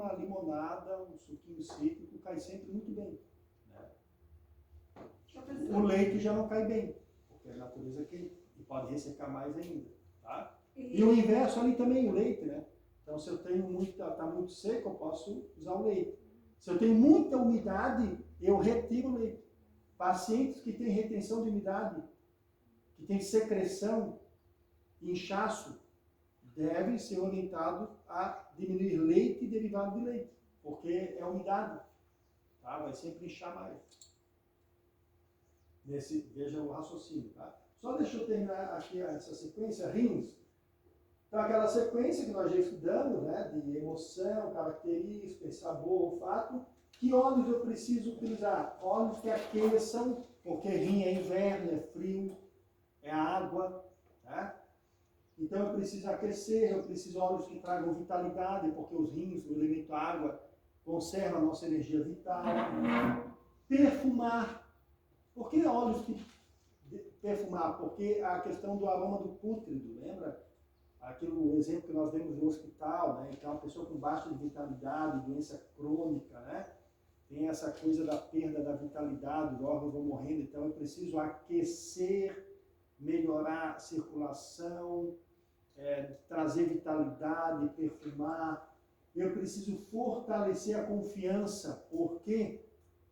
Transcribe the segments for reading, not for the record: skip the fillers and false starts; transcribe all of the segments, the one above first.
uma limonada, um suquinho cítrico, cai sempre muito bem. Né? O leite já não cai bem, porque a natureza é quente e pode ressecar mais ainda. Tá? E o inverso ali também, o leite, né? Então, se eu tenho está muito seco, eu posso usar o leite. Se eu tenho muita umidade, eu retiro o leite. Pacientes que têm retenção de umidade, que têm secreção, inchaço, devem ser orientados a diminuir leite e derivado de leite, porque é umidade, tá? Vai sempre inchar mais. Veja o raciocínio, tá? Só deixa eu terminar aqui essa sequência, rins. Então, aquela sequência que nós já estudamos, né, de emoção, característica, sabor, olfato, que óleos eu preciso utilizar? Óleos que aqueçam, porque rim é inverno, é frio, é água, tá? Então eu preciso aquecer, eu preciso de óleos que tragam vitalidade, porque os rins, o elemento água, conserva a nossa energia vital. Perfumar. Por que óleos que perfumar? Porque a questão do aroma do pútrido, lembra? O exemplo que nós demos no hospital, né? Então, uma pessoa com baixa de vitalidade, doença crônica, né? Tem essa coisa da perda da vitalidade, os órgãos vão morrendo, então eu preciso aquecer, melhorar a circulação, trazer vitalidade, perfumar. Eu preciso fortalecer a confiança. Por quê?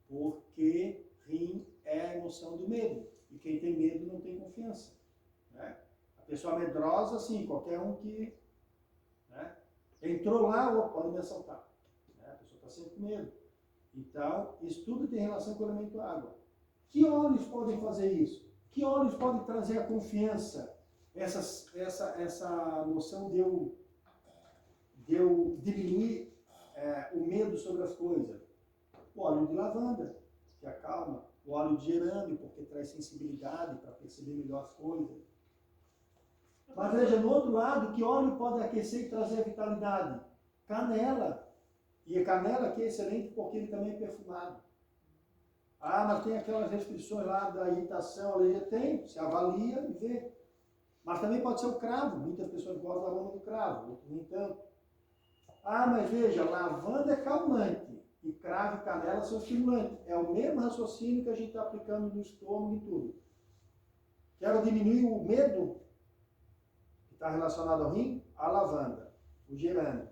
Porque rim é a emoção do medo. E quem tem medo não tem confiança. Né? A pessoa medrosa, sim, qualquer um que, né, entrou lá, pode me assaltar. Né? A pessoa está sempre com medo. Então, isso tudo tem relação com o elemento água. Que óleos podem fazer isso? Que óleos podem trazer a confiança? Essa noção de eu diminuir o medo sobre as coisas. O óleo de lavanda, que acalma. O óleo de gerânio, porque traz sensibilidade para perceber melhor as coisas. Mas veja, no outro lado, que óleo pode aquecer e trazer vitalidade? Canela. E a canela aqui é excelente porque ele também é perfumado. Ah, mas tem aquelas restrições lá da irritação, alergia. Tem, se avalia e vê. Mas também pode ser o cravo. Muitas pessoas gostam da aroma do cravo, outros nem tanto. Ah, mas veja, lavanda é calmante. E cravo e canela são estimulantes. É o mesmo raciocínio que a gente está aplicando no estômago e tudo. Quero diminuir o medo que está relacionado ao rim? A lavanda, o gerânio.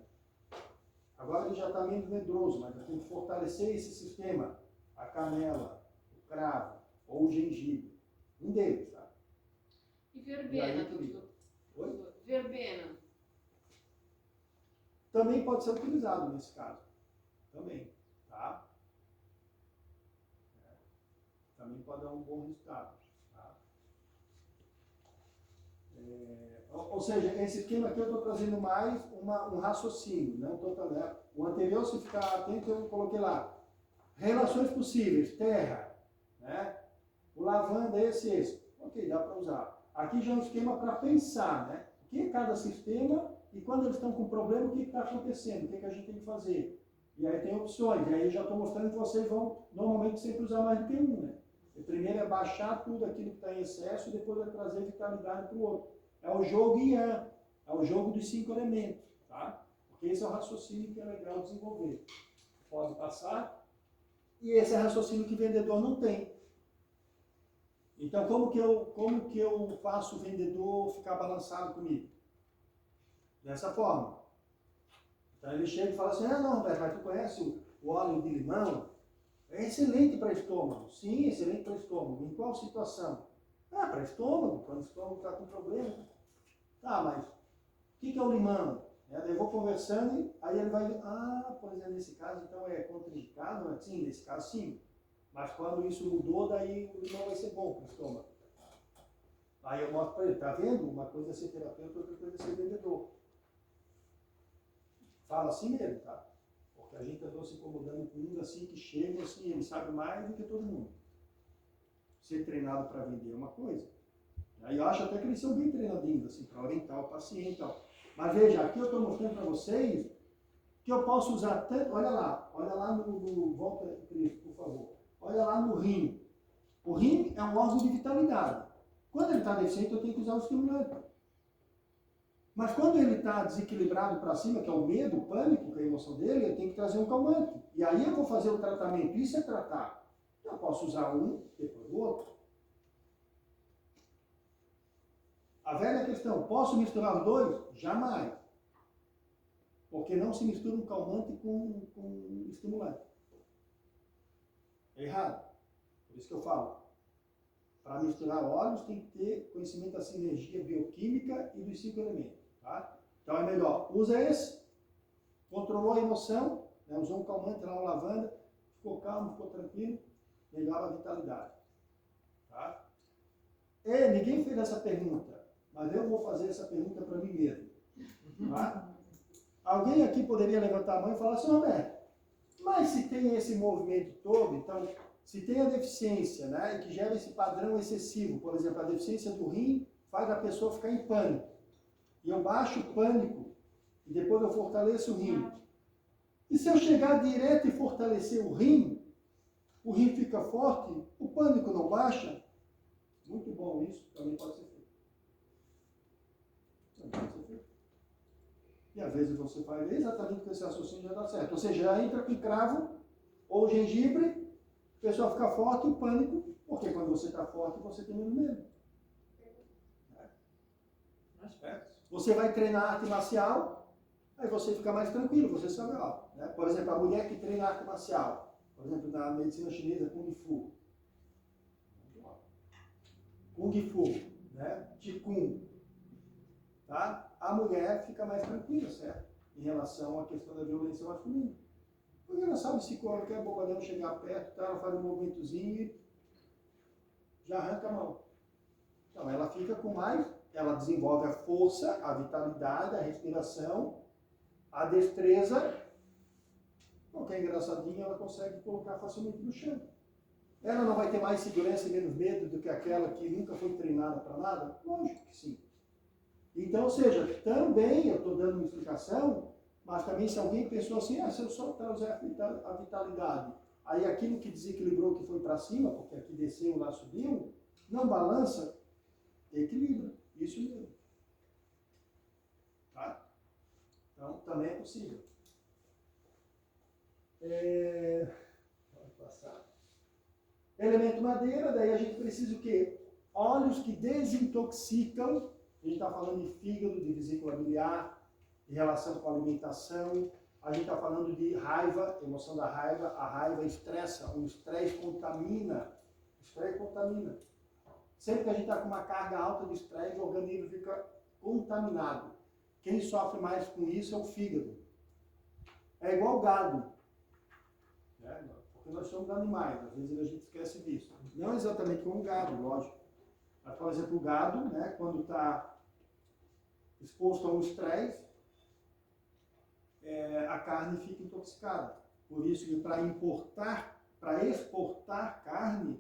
Agora ele já está menos medroso, mas eu tenho que fortalecer esse sistema. A canela, o cravo ou o gengibre. Um deles, tá? E verbena, doutor? Oi? Verbena. Também pode ser utilizado nesse caso. Também, tá? Também pode dar um bom resultado. Tá? Ou seja, esse esquema aqui eu estou trazendo mais um raciocínio. Não tô, o anterior, se ficar atento, eu coloquei lá. Relações possíveis, terra, né? O lavanda, esse. Ok, dá para usar. Aqui já é um esquema para pensar, né? O que é cada sistema e quando eles estão com problema, o que está acontecendo, o que a gente tem que fazer. E aí tem opções, e aí eu já estou mostrando que vocês vão normalmente sempre usar mais do que um, né? O primeiro é baixar tudo aquilo que está em excesso e depois é trazer vitalidade para o outro. É o jogo Yan, é o jogo dos 5 elementos, tá? Porque esse é o raciocínio que é legal desenvolver. Pode passar. E esse é o raciocínio que o vendedor não tem. Então, como que eu faço o vendedor ficar balançado comigo? Dessa forma. Então, ele chega e fala assim, não, mas tu conhece o óleo de limão? É excelente para estômago. Sim, excelente para estômago. Em qual situação? Para estômago, quando o estômago está com problema. Tá, mas o que é o limão? Eu vou conversando e aí ele vai, pois é, nesse caso então é contraindicado, né? Sim, nesse caso sim. Mas quando isso mudou, daí o limão vai ser bom para o estômago. Aí eu mostro para ele, tá vendo? Uma coisa é ser terapeuta, outra coisa é ser vendedor. Fala assim mesmo, tá? Porque a gente andou se incomodando com uns assim que chegam assim, ele sabe mais do que todo mundo. Ser treinado para vender é uma coisa. Aí eu acho até que eles são bem treinadinhos, assim, para orientar o paciente e tal. Mas veja, aqui eu estou mostrando para vocês que eu posso usar tanto, olha lá no volta, Cris, por favor. Olha lá no rim. O rim é um órgão de vitalidade. Quando ele está deficiente, eu tenho que usar o estimulante. Mas quando ele está desequilibrado para cima, que é o medo, o pânico, que é a emoção dele, eu tenho que trazer um calmante. E aí eu vou fazer o tratamento. Isso é tratar. Eu posso usar um, depois o outro. A velha questão, posso misturar os dois? Jamais. Porque não se mistura um calmante com estimulante. É errado. Por isso que eu falo. Para misturar óleos tem que ter conhecimento da sinergia bioquímica e dos 5 elementos. Tá? Então é melhor, usa esse, controlou a emoção, né? Usou um calmante lá, uma lavanda, ficou calmo, ficou tranquilo, melhora a vitalidade. Tá? E ninguém fez essa pergunta, mas eu vou fazer essa pergunta para mim mesmo. Tá? Alguém aqui poderia levantar a mão e falar assim, Roberto, mas se tem esse movimento todo, então, se tem a deficiência, né, e que gera esse padrão excessivo, por exemplo, a deficiência do rim faz a pessoa ficar em pânico. E eu baixo o pânico e depois eu fortaleço o rim. E se eu chegar direto e fortalecer o rim fica forte, o pânico não baixa? Muito bom isso, também pode ser feito. Também pode ser feito. E às vezes você faz exatamente com esse raciocínio já dá certo. Ou seja, já entra com cravo ou gengibre, a pessoa fica forte, o pânico, porque quando você está forte, você tem menos medo. Você vai treinar arte marcial, aí você fica mais tranquilo, você sabe, ó, né? Por exemplo, a mulher que treina arte marcial, por exemplo, na medicina chinesa, Kung Fu. Kung Fu, né? Qigong. Tá? A mulher fica mais tranquila, certo? Em relação à questão da violência masculina. Porque ela sabe se qualquer bobadão chegar perto, tá? Ela faz um movimentozinho e já arranca a mão. Então ela fica com mais, ela desenvolve a força, a vitalidade, a respiração, a destreza. Qualquer engraçadinha ela consegue colocar facilmente no chão. Ela não vai ter mais segurança e menos medo do que aquela que nunca foi treinada para nada? Lógico que sim. Então, ou seja, também eu estou dando uma explicação, mas também se alguém pensou assim, se eu só trazer a vitalidade, aí aquilo que desequilibrou que foi para cima, porque aqui desceu, lá subiu, não balança, equilibra. Isso mesmo. Tá? Então, também é possível. Pode passar. Elemento madeira, daí a gente precisa o quê? Óleos que desintoxicam. A gente está falando de fígado, de vesícula biliar, em relação com a alimentação. A gente está falando de raiva, emoção da raiva. A raiva estressa, o estresse contamina. O estresse contamina. Sempre que a gente está com uma carga alta de estresse, o organismo fica contaminado. Quem sofre mais com isso é o fígado. É igual o gado. Né? Porque nós somos animais, às vezes a gente esquece disso. Não exatamente como o gado, lógico. Mas, por exemplo, o gado, né, quando está exposto a um estresse, a carne fica intoxicada. Por isso que para exportar carne,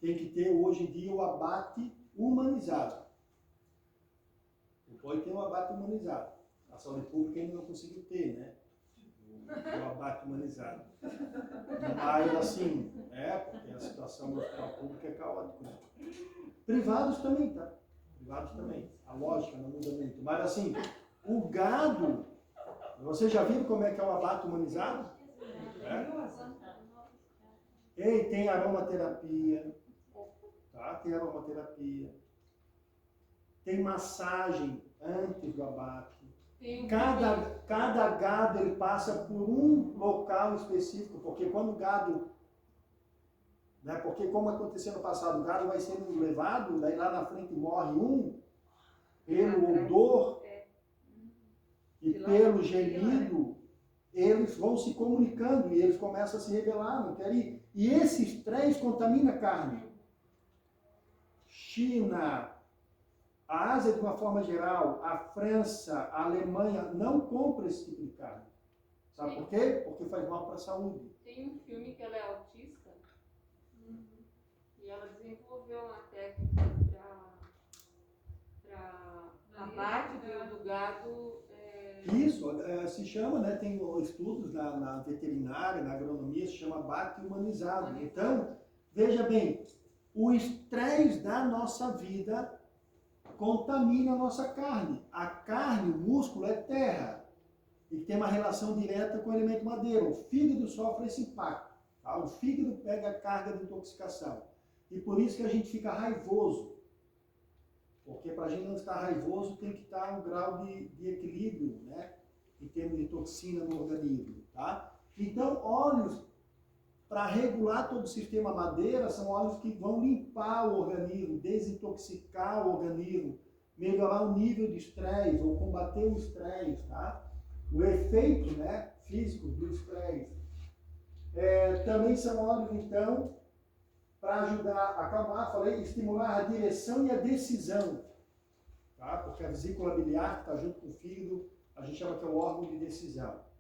tem que ter hoje em dia o abate humanizado. O boi tem o abate humanizado. A saúde pública ainda não conseguiu ter, né? O abate humanizado. Mas assim, porque a situação do hospital público é caótica. Né? Privados também, tá? Privados também. A lógica não muda muito. Mas assim, o gado, vocês já viram como é que é o abate humanizado? E tem aromaterapia, tá? Tem aromaterapia. Tem massagem antes do abate. Cada gado ele passa por um local específico, porque quando o gado, né, porque como aconteceu no passado, o gado vai sendo levado, daí lá na frente morre um, pelo odor e pelo gemido, eles vão se comunicando e eles começam a se rebelar, não querem ir. E esse estresse contamina a carne. China, a Ásia, de uma forma geral, a França, a Alemanha, não compra esse tipo de carne. Sabe por quê? Porque faz mal para a saúde. Tem um filme que ela é autista e ela desenvolveu uma técnica para abate do gado. Isso, se chama, né, tem estudos na veterinária, na agronomia, se chama abate humanizado. Então, veja bem, o estresse da nossa vida contamina a nossa carne. A carne, o músculo, é terra e tem uma relação direta com o elemento madeira. O fígado sofre esse impacto. Tá? O fígado pega a carga de intoxicação. E por isso que a gente fica raivoso. Porque para a gente não estar raivoso tem que estar um grau de equilíbrio, né? Em termos de toxina no organismo. Tá? Então, óleos para regular todo o sistema madeira são óleos que vão limpar o organismo, desintoxicar o organismo, melhorar o nível de estresse ou combater o estresse. Tá? O efeito, né, físico do estresse. Também são óleos, então, para ajudar a acalmar, falei, estimular a direção e a decisão. Tá? Porque a vesícula biliar, que está junto com o fígado, a gente chama que é o órgão de decisão.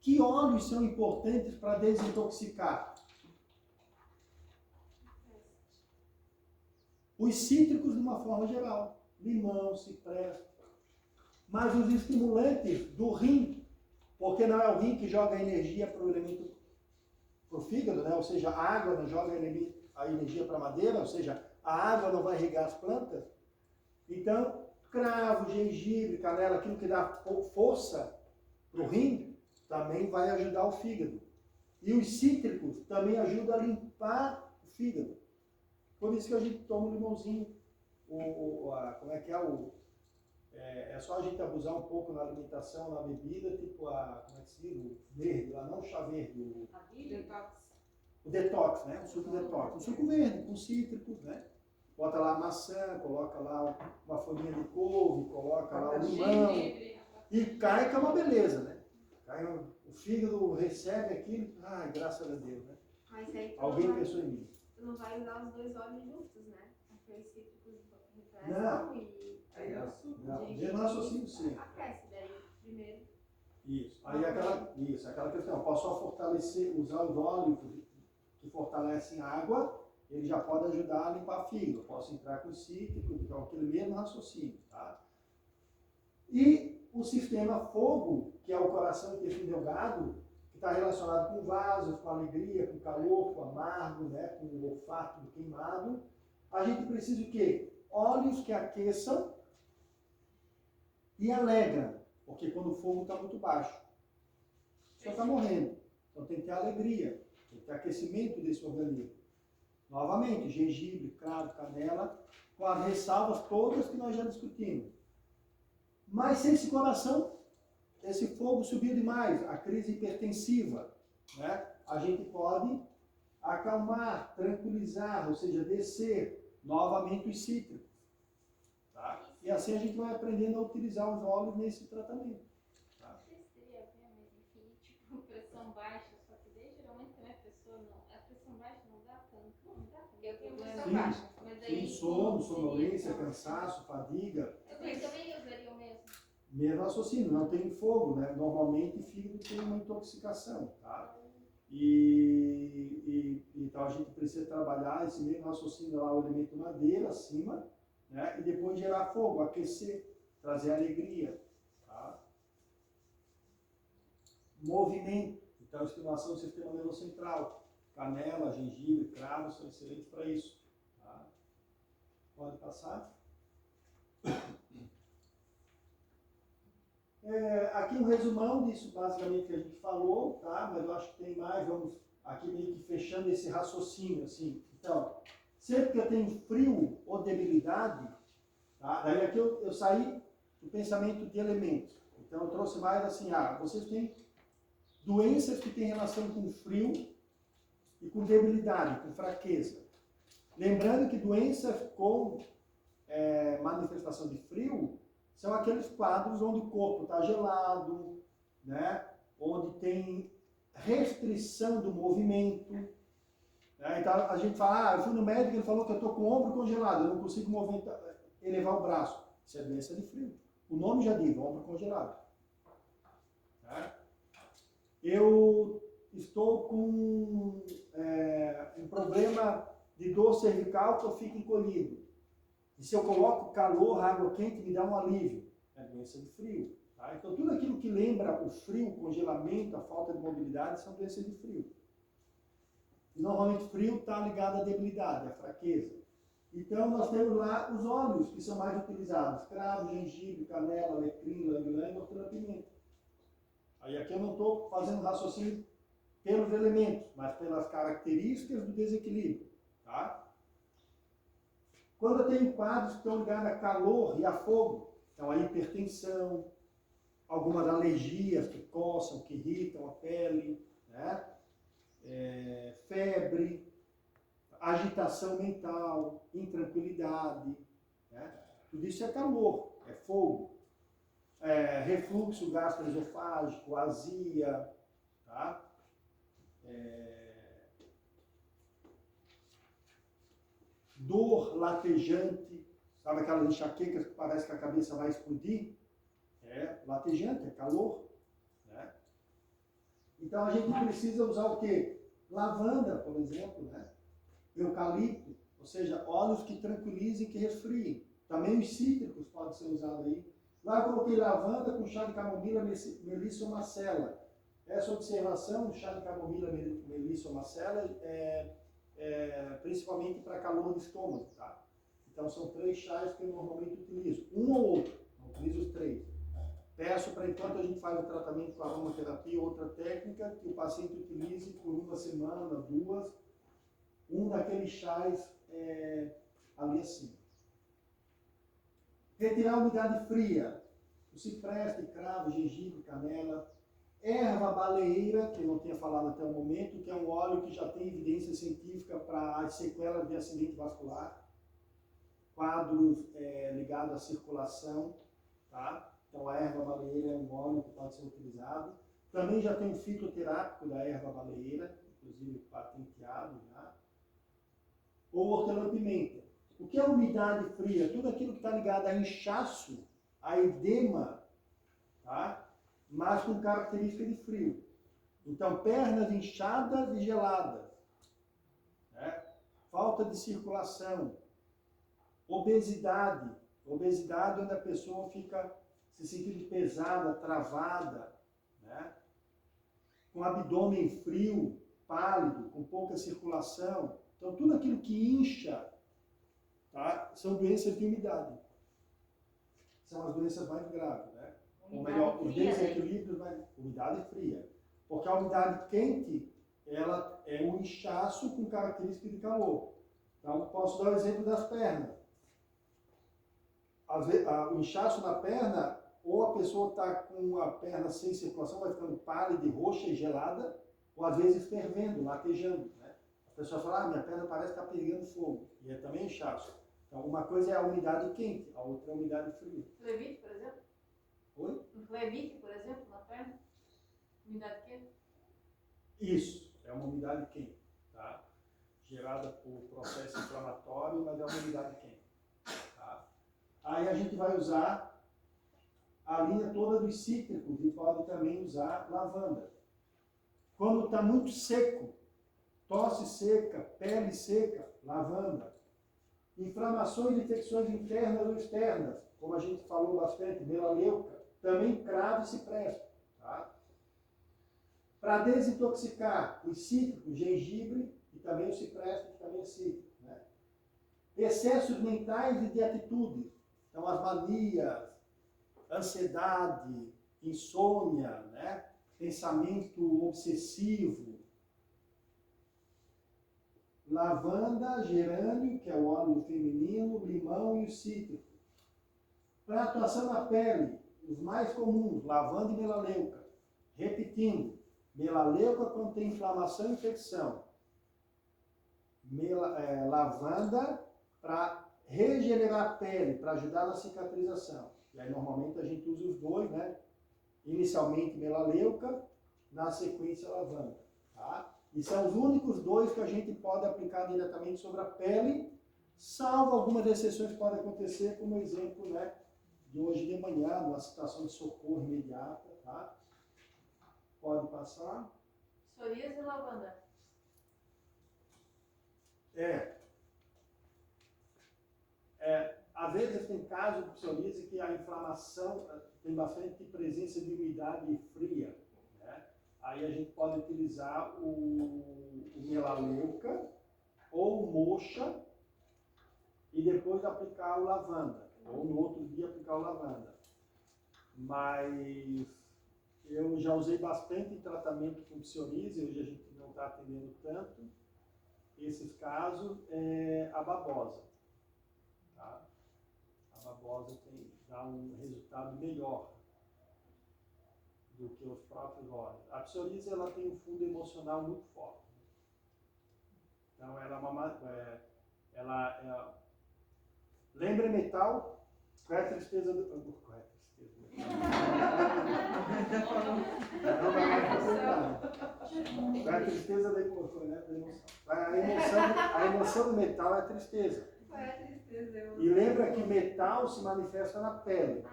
Que óleos são importantes para desintoxicar? Os cítricos, de uma forma geral. Limão, cipressa. Mas os estimulantes do rim, porque não é o rim que joga a energia para o elemento, para o fígado, né? Ou seja, a água não joga a energia para a madeira, ou seja, a água não vai regar as plantas. Então, cravo, gengibre, canela, aquilo que dá força para o rim, também vai ajudar o fígado. E os cítricos também ajudam a limpar o fígado. Por isso que a gente toma um limãozinho. Como é que é? É só a gente abusar um pouco na alimentação, na bebida, tipo como é que se diz? O verde, lá não o chá verde. O detox, né? O suco detox. O suco verde, com cítricos, né? Bota lá a maçã, coloca lá uma folhinha de couve, coloca lá o limão. E cai que é uma beleza, né? O fígado recebe aquilo, ai, graças a Deus, né? Mas aí alguém pensou em mim. Tu não vai usar os dois óleos juntos, né? Aqueles cítricos refrescam Não. e... Não, de raciocínio sim. Aquece daí primeiro. Isso. Aí aquela questão, eu posso só fortalecer, usar os óleos que fortalecem a água, ele já pode ajudar a limpar fígado. Eu posso entrar com cítrico, então aquele mesmo raciocínio, tá? E o sistema fogo, que é o coração e intestino delgado, que está relacionado com vasos, com alegria, com calor, com amargo, né, com o olfato do queimado, a gente precisa o quê? Óleos que aqueçam e alegram, porque quando o fogo está muito baixo, só está morrendo. Então tem que ter alegria, tem que ter aquecimento desse organismo. Novamente, gengibre, cravo, canela, com as ressalvas todas que nós já discutimos. Mas se esse coração, esse fogo subiu demais, a crise hipertensiva, né? A gente pode acalmar, tranquilizar, ou seja, descer novamente os cítricos. Tá? E assim a gente vai aprendendo a utilizar os óleos nesse tratamento. Tá? Seria tipo, pressão baixa, só que daí geralmente também a pessoa não. A pressão baixa não dá tanto. Não dá tanto. Eu tenho pressão baixa. Mas Sim, sono, sonolência, cansaço, fadiga. Eu também usaria o mesmo. Mesmo raciocínio, não tem fogo, né? Normalmente o fígado tem uma intoxicação, tá? Então a gente precisa trabalhar esse mesmo raciocínio lá, o elemento madeira acima, né? E depois gerar fogo, aquecer, trazer alegria, tá? Movimento, então estimulação do sistema nervoso central, canela, gengibre, cravo são excelentes para isso, tá? Pode passar. Aqui um resumão disso basicamente que a gente falou, tá? Mas eu acho que tem mais, vamos aqui meio que fechando esse raciocínio, assim. Então, sempre que eu tenho frio ou debilidade, tá? Daí aqui eu saí do pensamento de elementos. Então eu trouxe mais assim, vocês têm doenças que têm relação com frio e com debilidade, com fraqueza. Lembrando que doenças com manifestação de frio são aqueles quadros onde o corpo está gelado, né? Onde tem restrição do movimento. Né? Então a gente fala, eu fui no médico, ele falou que eu estou com o ombro congelado, eu não consigo elevar o braço. Isso é doença de frio. O nome já diz, ombro congelado. Né? Eu estou com um problema de dor cervical que eu fico encolhido. E se eu coloco calor, água quente, me dá um alívio. É doença de frio. Tá? Então, tudo aquilo que lembra o frio, o congelamento, a falta de mobilidade, são doenças de frio. E, normalmente, frio está ligado à debilidade, à fraqueza. Então, nós temos lá os óleos que são mais utilizados. Cravo, gengibre, canela, alecrim, ylang-ylang e hortelã-pimenta. Aí aqui eu não estou fazendo raciocínio pelos elementos, mas pelas características do desequilíbrio. Tá? Quando eu tenho quadros que estão ligados a calor e a fogo, então a hipertensão, algumas alergias que coçam, que irritam a pele, né? Febre, agitação mental, intranquilidade, né? Tudo isso é calor, é fogo. Refluxo gastroesofágico, azia, tá? Dor latejante, sabe aquelas enxaquecas que parece que a cabeça vai explodir? É latejante, é calor, né? Então a gente precisa usar o quê? Lavanda, por exemplo, né? Eucalipto, ou seja, óleos que tranquilizem e que resfriem. Também os cítricos podem ser usados aí. Lá eu coloquei lavanda com chá de camomila, melissa ou macela. Essa observação do chá de camomila, melissa ou macela principalmente para calor de estômago, tá? Então são 3 chás que eu normalmente utilizo. Um ou outro, não utilizo os 3. Peço para enquanto a gente faz o tratamento com aromaterapia ou outra técnica, que o paciente utilize por 1 semana, 2, um daqueles chás ali assim. Retirar a umidade fria. O cipreste, cravo, gengibre, canela. Erva baleeira, que eu não tinha falado até o momento, que é um óleo que já tem evidência científica para as sequelas de acidente vascular, quadros ligados à circulação, tá? Então a erva baleeira é um óleo que pode ser utilizado. Também já tem o fitoterápico da erva baleeira, inclusive patenteado já. Ou hortelã-pimenta. O que é umidade fria? Tudo aquilo que está ligado a inchaço, a edema, tá? Mas com característica de frio. Então, pernas inchadas e geladas, né? Falta de circulação, obesidade. Obesidade onde a pessoa fica se sentindo pesada, travada, né? Com abdômen frio, pálido, com pouca circulação. Então, tudo aquilo que incha, tá? São doenças de umidade. São as doenças mais graves, né? Ou melhor, os desequilíbrios, umidade fria. Porque a umidade quente, ela é um inchaço com característica de calor. Então, posso dar o exemplo das pernas. O inchaço na perna, ou a pessoa está com a perna sem circulação, vai ficando pálida, roxa e gelada, ou às vezes fervendo, latejando, né? A pessoa fala, minha perna parece estar pegando fogo, e é também inchaço. Então, uma coisa é a umidade quente, a outra é a umidade fria. Levite, por exemplo? Oi? Levite, por exemplo, na perna? Umidade quente? Isso, é uma umidade quente, tá? Gerada por processo inflamatório, mas é uma umidade quente. Tá? Aí a gente vai usar a linha toda dos cítricos e pode também usar lavanda. Quando está muito seco, tosse seca, pele seca, lavanda. Inflamações e infecções internas ou externas, como a gente falou bastante, melaleuca, também cravo e cipreste. Tá? Para desintoxicar os cítricos, gengibre e também o cipreste, que também é cítrico. Né? Excessos mentais e de atitudes, então as manias, ansiedade, insônia, né? Pensamento obsessivo. Lavanda, gerânio, que é o óleo feminino, limão e o cítrico. Para atuação na pele, os mais comuns, lavanda e melaleuca. Repetindo, melaleuca quando tem inflamação e infecção. Lavanda para regenerar a pele, para ajudar na cicatrização. E aí normalmente a gente usa os dois, né? Inicialmente melaleuca, na sequência lavanda. Tá? E são os únicos dois que a gente pode aplicar diretamente sobre a pele, salvo algumas exceções que podem acontecer, como exemplo, né, de hoje de manhã, numa situação de socorro imediata. Tá? Pode passar. Psoríase e lavanda. Às vezes tem casos de psoríase que a inflamação tem bastante presença de umidade fria. Né? Aí a gente pode utilizar o melaleuca ou moxa e depois aplicar o lavanda, ou no outro dia aplicar o lavanda. Mas eu já usei bastante tratamento com psoríase, hoje a gente não está atendendo tanto esses casos, a babosa. Tá? A babosa dá um resultado melhor do que os próprios óleos. A psoríase ela tem um fundo emocional muito forte. Então lembra metal? Qual é a tristeza do... Qual é a tristeza? Qual é a tristeza da emoção? A emoção do metal é a tristeza. Qual é a tristeza? E lembra que metal se manifesta na pele.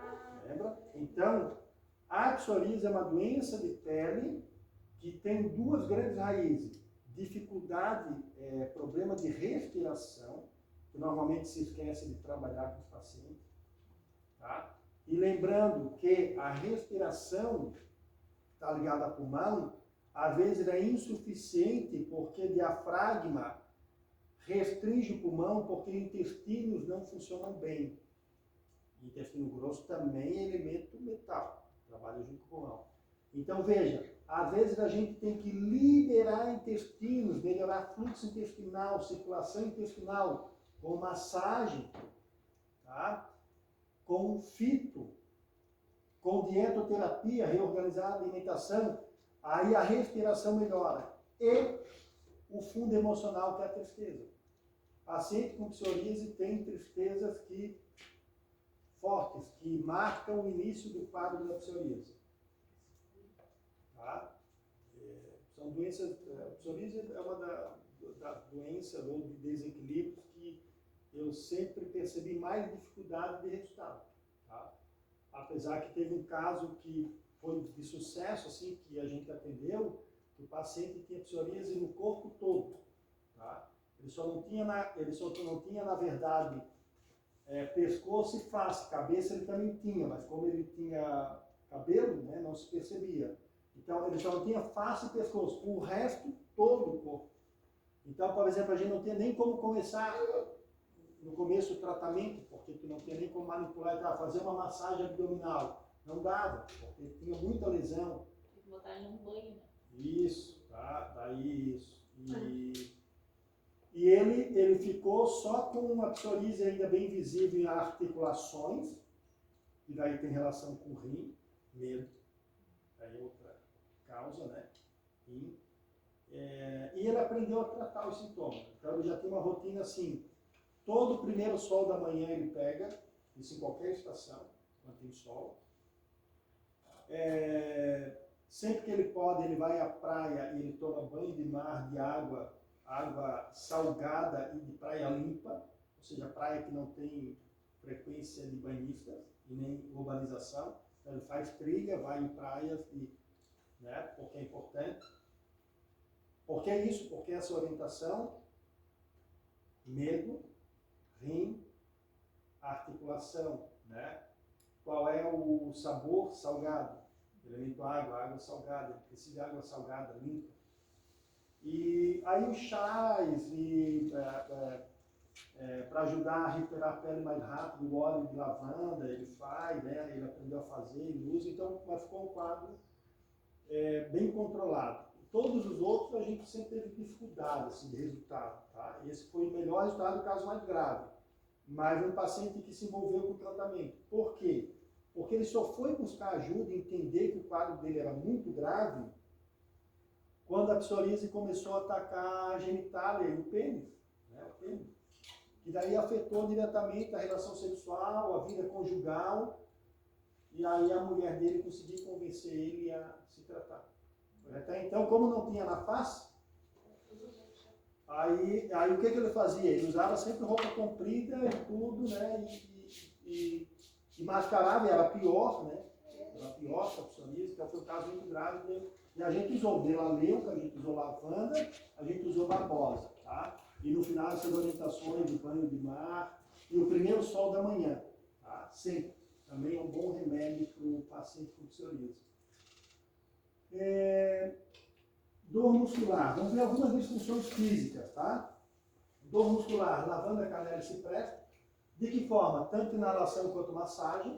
Lembra? Então, a psoríase é uma doença de pele que tem duas grandes raízes. Dificuldade, problema de respiração, que normalmente se esquece de trabalhar com os pacientes. Tá? E lembrando que a respiração está ligada ao pulmão, às vezes é insuficiente porque o diafragma restringe o pulmão porque intestinos não funcionam bem. O intestino grosso também é elemento metal, trabalha junto com o pulmão. Então veja, às vezes a gente tem que liberar intestinos, melhorar fluxo intestinal, circulação intestinal, com massagem, tá? Com fito, com dietoterapia, reorganizar a alimentação, aí a respiração melhora. E o fundo emocional, que é a tristeza. Paciente com psoríase tem tristezas fortes, que marcam o início do quadro da psoríase. Tá? São doenças, a psoríase é uma das doenças ou de desequilíbrios que eu sempre percebi mais dificuldade de resultado. Tá? Apesar que teve um caso que foi de sucesso, assim, que a gente atendeu, que o paciente tinha psoríase no corpo todo. Tá? Ele só não tinha, na verdade, pescoço e face. Cabeça ele também tinha, mas como ele tinha cabelo, né, não se percebia. Então, ele só não tinha face e pescoço, o resto, todo o corpo. Então, por exemplo, a gente não tinha nem como começar, no começo, o tratamento, porque tu não tinha nem como manipular, fazer uma massagem abdominal. Não dava, porque tinha muita lesão. Tem que botar ele num banho, né? Isso, tá? Daí isso. E ele ficou só com uma psoríase ainda bem visível em articulações, e daí tem relação com o rim, medo. Aí é outra causa, né? E ele aprendeu a tratar os sintomas. Então ele já tem uma rotina assim, todo primeiro sol da manhã ele pega, isso em qualquer estação, quando tem sol. Sempre que ele pode, ele vai à praia e ele toma banho de mar, de água salgada e de praia limpa, ou seja, praia que não tem frequência de banhistas e nem urbanização. Então ele faz trilha, vai em praias, né, porque é importante. Por que isso? Porque essa orientação, medo, rim, articulação, né? Qual é o sabor salgado? Elemento água salgada, ele precisa de água salgada, limpa. E aí os chás, para ajudar a recuperar a pele mais rápido, o óleo de lavanda, ele faz, né? Ele aprendeu a fazer, ele usa, então ficou um quadro bem controlado. Todos os outros a gente sempre teve dificuldade assim, de resultado. Tá? Esse foi o melhor resultado, o caso mais grave. Mas um paciente que se envolveu com o tratamento. Por quê? Porque ele só foi buscar ajuda e entender que o quadro dele era muito grave quando a psoríase começou a atacar a genitália e o pênis. Né? O pênis. Que daí afetou diretamente a relação sexual, a vida conjugal. E aí a mulher dele conseguiu convencer ele a se tratar. Até então, como não tinha na face, aí o que ele fazia? Ele usava sempre roupa comprida e tudo, né? E mascarava, e era pior, né? Era pior que a psoríase, então foi um caso muito grave dele. E a gente usou melaleuca, a gente usou lavanda, a gente usou babosa, tá? E no final essas orientações de banho de mar e o primeiro sol da manhã, tá? Sempre. Também é um bom remédio para o paciente com psoríase. Dor muscular. Vamos ver algumas disfunções físicas, tá? Dor muscular, lavanda, canela e cipreste. De que forma? Tanto inalação quanto massagem,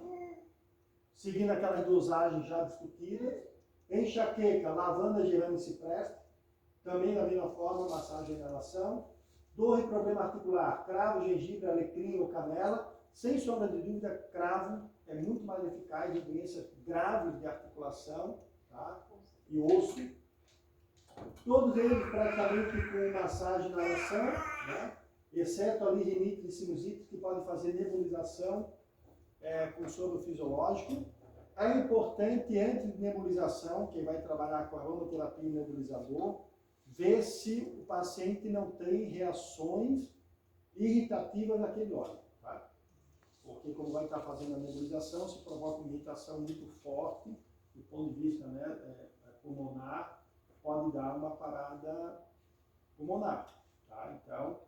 seguindo aquelas dosagens já discutidas. Enxaqueca, lavanda, gerânio e cipreste, também da mesma forma, massagem e inalação. Dor e problema articular, cravo, gengibre, alecrim ou canela. Sem sombra de dúvida, cravo é muito mais eficaz em doenças graves de articulação, tá? E osso. Todos eles praticamente com massagem e inalação, né? Exceto ali rinite e sinusite, que podem fazer nebulização com soro fisiológico. É importante, antes de nebulização, quem vai trabalhar com aromaterapia e nebulizador, ver se o paciente não tem reações irritativas naquele óleo, tá? Porque como vai estar fazendo a nebulização, se provoca uma irritação muito forte, do ponto de vista, né, pulmonar, pode dar uma parada pulmonar, tá? Então,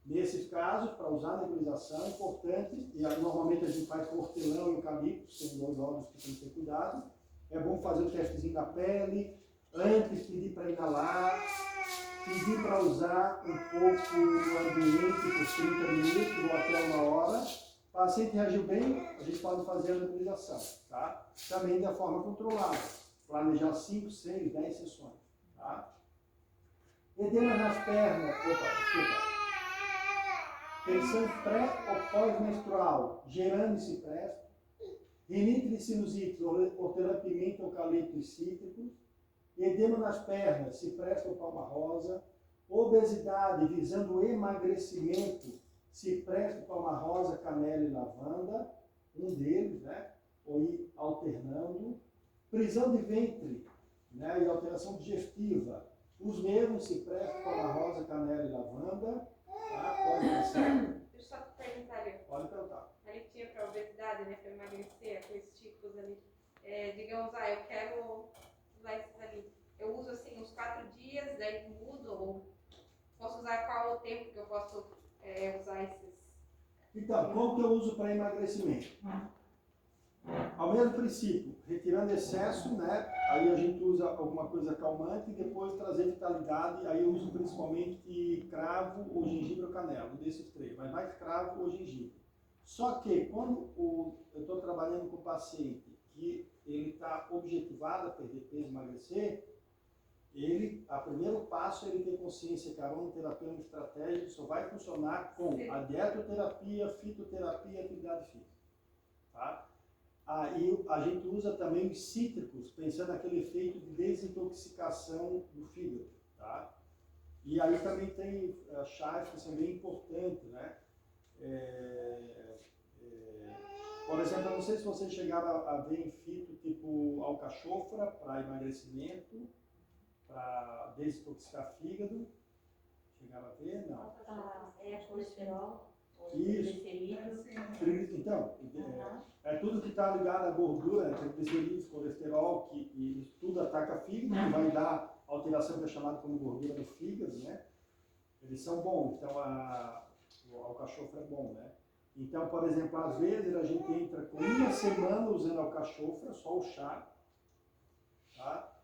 nesses casos, para usar a nebulização é importante, e aí, normalmente a gente faz com hortelã e eucalipto, são dois óleos que tem que ter cuidado. É bom fazer o testezinho da pele, antes pedir para inalar, pedir para usar um pouco no ambiente por 30 minutos ou até uma hora. O paciente reagiu bem, a gente pode fazer a nebulização, tá? Também da forma controlada, planejar 5, 6, 10 sessões, tá? Edema nas pernas, tensão pré ou pós-menstrual, gerânio e cipreste, rinite de sinusite, hortelã-pimenta, eucalipto e cítricos, edema nas pernas, cipreste ou palma rosa, obesidade visando emagrecimento, cipreste, palma rosa, canela e lavanda, um deles, né? Ou ir alternando, prisão de ventre, né? E alteração digestiva, os mesmos, cipreste, palma rosa, canela e lavanda. Tá? Pode passar. Deixa eu só perguntar ali. Pode perguntar. Ali tinha para obesidade, né? Para emagrecer, aqueles tipos ali. Digamos, eu quero usar esses ali. Eu uso assim uns 4 dias, daí mudo, ou posso usar qual o tempo que eu posso usar esses? Então, qual que eu uso para emagrecimento? Ao mesmo princípio, retirando excesso, né? Aí a gente usa alguma coisa calmante e depois trazer vitalidade. Aí eu uso principalmente cravo ou gengibre ou canela, um desses três, mas mais cravo ou gengibre. Só que quando eu estou trabalhando com o paciente que ele está objetivado a perder peso e emagrecer, a primeiro passo é ele ter consciência que a aromaterapia é uma estratégia que só vai funcionar com a dietoterapia, fitoterapia e atividade física. Tá? Aí a gente usa também os cítricos, pensando naquele efeito de desintoxicação do fígado, tá? E aí também tem chás que são bem importantes, né? Por exemplo, eu não sei se vocês chegaram a ver em fito tipo alcachofra para emagrecimento, para desintoxicar fígado. Chegaram a ver? Não. Colesterol. Isso. Então, tudo que está ligado à gordura, triglicerídeos, colesterol, e isso tudo ataca fígado, que vai dar alteração que é chamada como gordura do fígado, né? Eles são bons, então o alcachofra é bom, né? Então, por exemplo, às vezes a gente entra com uma semana usando alcachofra, só o chá, tá?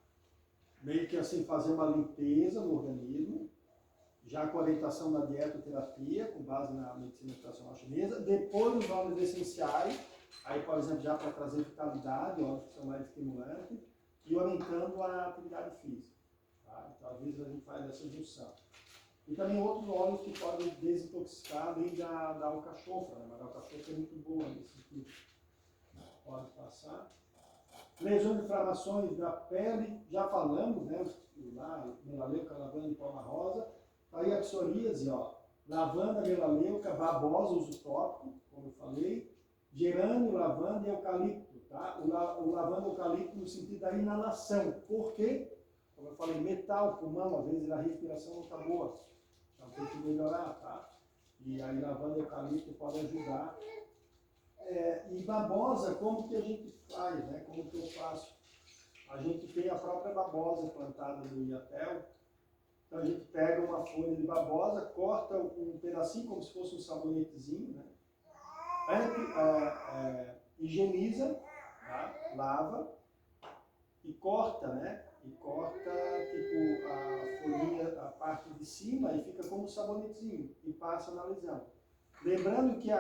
Meio que assim fazer uma limpeza no organismo, já com a orientação da dietoterapia, com base na medicina tradicional chinesa, depois os óleos essenciais, aí, por exemplo, já para trazer vitalidade, óleos que são mais estimulantes, e orientando a atividade física. Tá? Então, às vezes a gente faz essa junção. E também outros óleos que podem desintoxicar, além da alcachofra, né? Mas a alcachofra é muito boa nesse sentido. Pode passar. Lesões e inflamações da pele, já falamos, né? Lá, melaleuca, lavanda e palma rosa. Aí a psoríase, ó, lavanda, melaleuca, babosa, uso tópico, como eu falei, gerânio, lavanda e eucalipto, tá? O lavanda e eucalipto no sentido da inalação. Por quê? Como eu falei, metal, pulmão, às vezes a respiração não está boa. Então tem que melhorar, tá? E aí lavanda e eucalipto podem ajudar. E babosa, como que a gente faz, né? Como que eu faço? A gente tem a própria babosa plantada no iatel. Então a gente pega uma folha de babosa, corta um pedacinho como se fosse um sabonetezinho, né? Higieniza, tá? Lava e corta, né? E corta tipo a folhinha, a parte de cima e fica como um sabonetezinho e passa na lesão. Lembrando que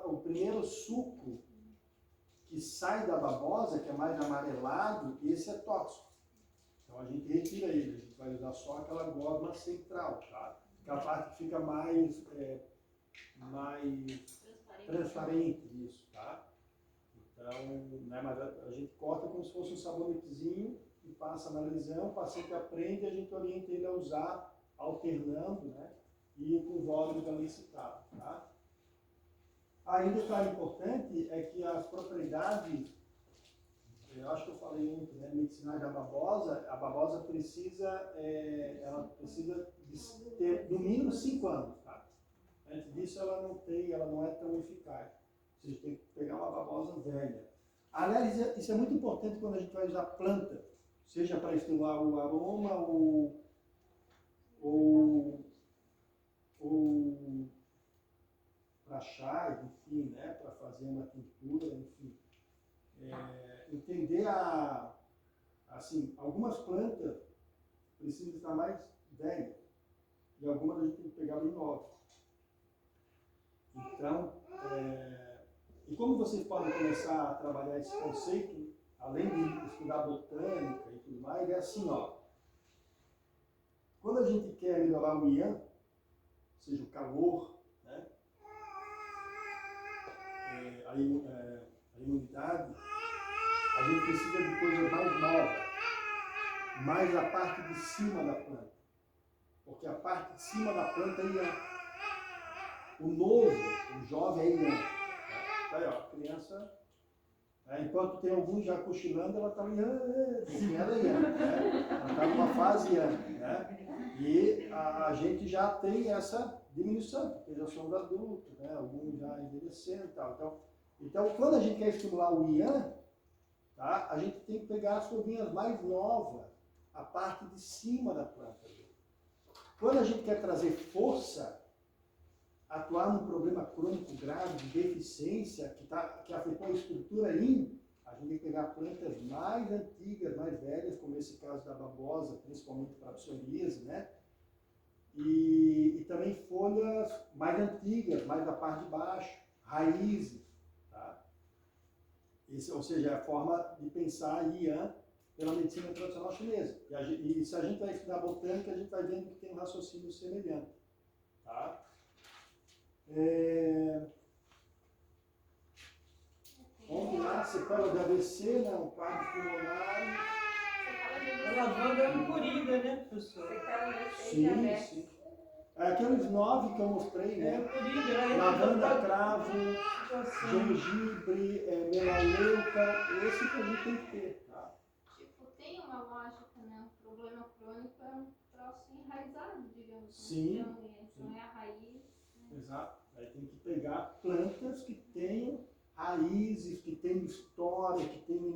o primeiro suco que sai da babosa, que é mais amarelado, esse é tóxico. Então a gente retira ele, a gente vai usar só aquela gosma central, tá? Aquela parte que fica mais transparente, isso, tá? Então, né, mas a gente corta como se fosse um sabonetezinho e passa na lesão, o paciente aprende e a gente orienta ele a usar alternando, né? E com os óleos ali citados, tá? Aí um detalhe importante é que as propriedades, eu acho que eu falei muito, né, medicinais da babosa, a babosa precisa, ela precisa de ter no mínimo 5 anos, tá? Antes disso ela não é tão eficaz. Você tem que pegar uma babosa velha. Aliás, isso é muito importante quando a gente vai usar planta, seja para estimular o aroma ou para chá, enfim, né, para fazer uma tintura, enfim. Entender assim, algumas plantas precisam estar mais velhas e algumas a gente tem que pegar bem novas. Então, e como vocês podem começar a trabalhar esse conceito, além de estudar botânica e tudo mais, é assim, ó. Quando a gente quer melhorar o IAN, ou seja, o calor, né, a imunidade, a gente precisa de coisas mais novas, mais a parte de cima da planta. Porque a parte de cima da planta é IAN. O novo, o jovem é IAN. Tá aí, ó, a criança, enquanto tem alguns já cochilando, ela está IAN, porque ela é IAN. Né? Ela está numa fase IAN. Né? E a gente já tem essa diminuição, porque já somos adultos, né? Alguns já envelhecendo e tal. Então, quando a gente quer estimular o IAN, tá? A gente tem que pegar as folhinhas mais novas, a parte de cima da planta. Quando a gente quer trazer força, atuar num problema crônico grave de deficiência que afetou a estrutura IN, a gente tem que pegar plantas mais antigas, mais velhas, como esse caso da babosa, principalmente para a psoríase, né? E também folhas mais antigas, mais da parte de baixo, raízes, tá? Ou seja, é a forma de pensar IAN pela medicina tradicional chinesa. E se a gente vai estudar botânica, a gente vai vendo que tem um raciocínio semelhante, tá? Vamos lá, sequela de AVC, né? Um quadro pulmonar. A lavanda é uma corrida, né, professor? Sim. Aqueles 9 que eu mostrei, né? Corrida, Lavanda, cravo, gengibre, melaleuca, esse que a gente tem que ter, tá? Tipo, tem uma lógica, né? Um problema crônico é um troço enraizado, digamos. Sim. Então é a raiz. Né? Exato. Aí tem que pegar plantas que tenham raízes, que tenham história, que tenham